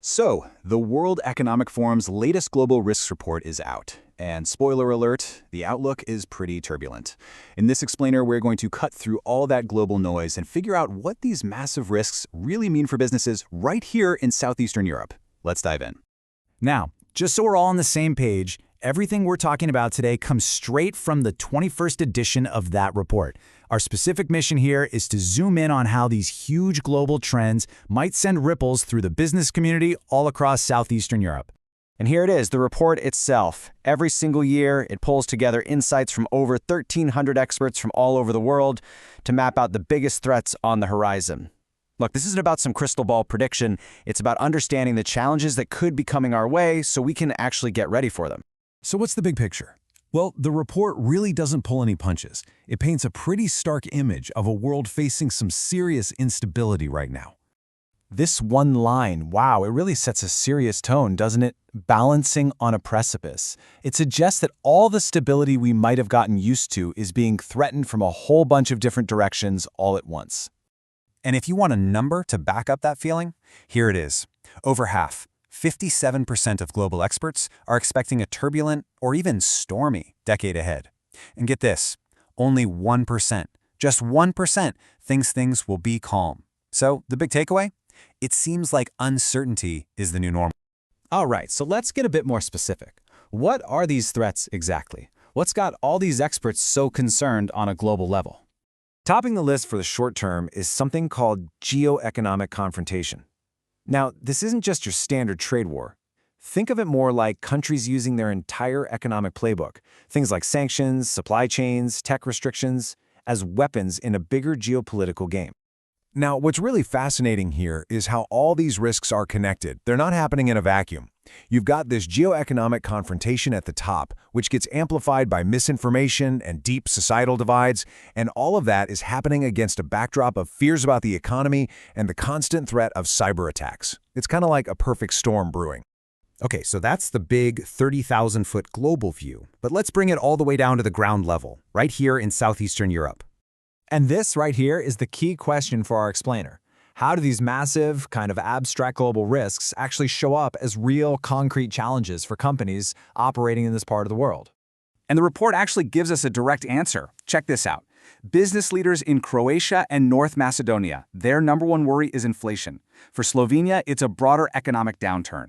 So, the World Economic Forum's latest global risks report is out. And spoiler alert, the outlook is pretty turbulent. In this explainer, we're going to cut through all that global noise and figure out what these massive risks really mean for businesses right here in Southeastern Europe. Let's dive in. Now, just so we're all on the same page, everything we're talking about today comes straight from the 21st edition of that report. Our specific mission here is to zoom in on how these huge global trends might send ripples through the business community all across Southeastern Europe. And here it is, the report itself. Every single year, it pulls together insights from over 1,300 experts from all over the world to map out the biggest threats on the horizon. Look, this isn't about some crystal ball prediction. It's about understanding the challenges that could be coming our way so we can actually get ready for them. So what's the big picture? Well, the report really doesn't pull any punches. It paints a pretty stark image of a world facing some serious instability right now. This one line, wow, it really sets a serious tone, doesn't it? Balancing on a precipice. It suggests that all the stability we might have gotten used to is being threatened from a whole bunch of different directions all at once. And if you want a number to back up that feeling, here it is. Over half, 57% of global experts are expecting a turbulent or even stormy decade ahead. And get this, only 1%, just 1% thinks things will be calm. So the big takeaway? It seems like uncertainty is the new normal. All right, so let's get a bit more specific. What are these threats exactly? What's got all these experts so concerned on a global level? Topping the list for the short term is something called geoeconomic confrontation. Now, this isn't just your standard trade war. Think of it more like countries using their entire economic playbook, things like sanctions, supply chains, tech restrictions, as weapons in a bigger geopolitical game. Now, what's really fascinating here is how all these risks are connected. They're not happening in a vacuum. You've got this geoeconomic confrontation at the top, which gets amplified by misinformation and deep societal divides, and all of that is happening against a backdrop of fears about the economy and the constant threat of cyber attacks. It's kind of like a perfect storm brewing. Okay, so that's the big 30,000-foot global view, but let's bring it all the way down to the ground level, right here in Southeastern Europe. And this right here is the key question for our explainer. How do these massive, kind of abstract global risks actually show up as real, concrete challenges for companies operating in this part of the world? And the report actually gives us a direct answer. Check this out. Business leaders in Croatia and North Macedonia, their number one worry is inflation. For Slovenia, it's a broader economic downturn.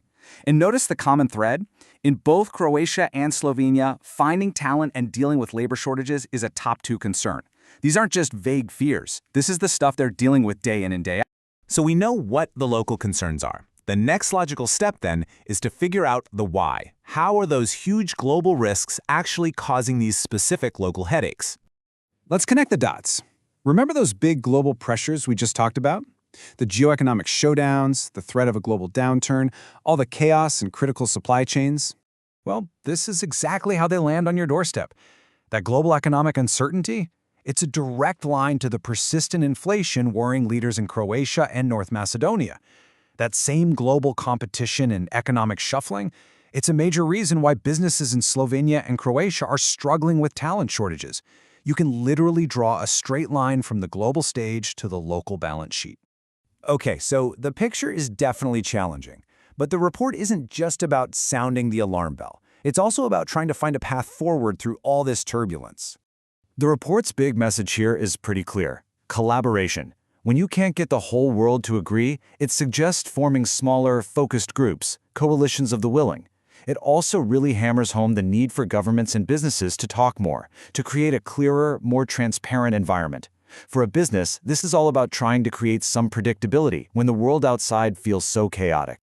And notice the common thread. In both Croatia and Slovenia, finding talent and dealing with labor shortages is a top two concern. These aren't just vague fears. This is the stuff they're dealing with day in and day out. So we know what the local concerns are. The next logical step then is to figure out the why. How are those huge global risks actually causing these specific local headaches? Let's connect the dots. Remember those big global pressures we just talked about? The geoeconomic showdowns, the threat of a global downturn, all the chaos and critical supply chains? Well, this is exactly how they land on your doorstep. That global economic uncertainty? It's a direct line to the persistent inflation worrying leaders in Croatia and North Macedonia. That same global competition and economic shuffling, it's a major reason why businesses in Slovenia and Croatia are struggling with talent shortages. You can literally draw a straight line from the global stage to the local balance sheet. Okay, so the picture is definitely challenging, but the report isn't just about sounding the alarm bell. It's also about trying to find a path forward through all this turbulence. The report's big message here is pretty clear. Collaboration. When you can't get the whole world to agree, it suggests forming smaller, focused groups, coalitions of the willing. It also really hammers home the need for governments and businesses to talk more, to create a clearer, more transparent environment. For a business, this is all about trying to create some predictability when the world outside feels so chaotic.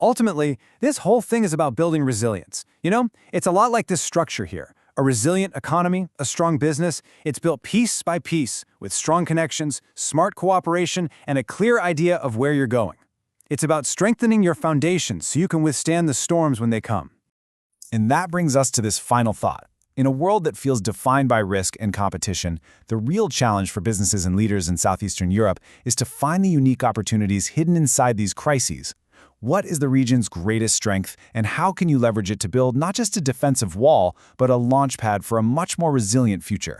Ultimately, this whole thing is about building resilience. It's a lot like this structure here. A resilient economy, a strong business, it's built piece by piece with strong connections, smart cooperation, and a clear idea of where you're going. It's about strengthening your foundations so you can withstand the storms when they come. And that brings us to this final thought. In a world that feels defined by risk and competition, the real challenge for businesses and leaders in Southeastern Europe is to find the unique opportunities hidden inside these crises. What is the region's greatest strength, and how can you leverage it to build not just a defensive wall, but a launchpad for a much more resilient future?